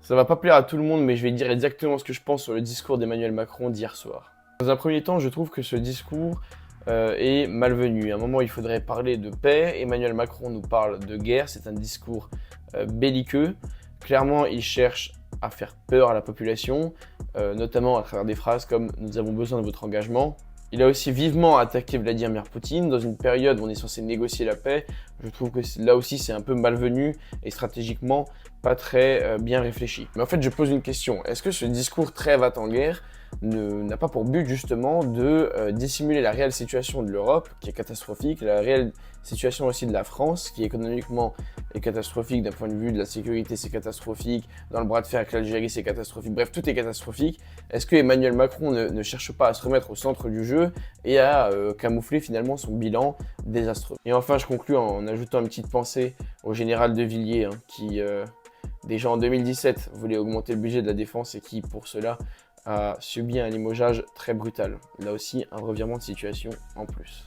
Ça va pas plaire à tout le monde, mais je vais dire exactement ce que je pense sur le discours d'Emmanuel Macron d'hier soir. Dans un premier temps, je trouve que ce discours est malvenu. À un moment, il faudrait parler de paix. Emmanuel Macron nous parle de guerre. C'est un discours belliqueux. Clairement, il cherche à faire peur à la population, notamment à travers des phrases comme « Nous avons besoin de votre engagement ». Il a aussi vivement attaqué Vladimir Poutine dans une période où on est censé négocier la paix. Je trouve que là aussi c'est un peu malvenu et stratégiquement pas très bien réfléchi. Mais en fait je pose une question, est-ce que ce discours trêve va en guerre n'a pas pour but justement de dissimuler la réelle situation de l'Europe qui est catastrophique, la réelle situation aussi de la France qui économiquement est catastrophique, d'un point de vue de la sécurité c'est catastrophique, dans le bras de fer avec l'Algérie c'est catastrophique, bref tout est catastrophique. Est-ce que Emmanuel Macron ne cherche pas à se remettre au centre du jeu et à camoufler finalement son bilan désastreux? Et enfin je conclus en ajoutant une petite pensée au général de Villiers qui déjà en 2017 voulait augmenter le budget de la défense et qui pour cela a subi un limogeage très brutal. Là aussi un revirement de situation en plus.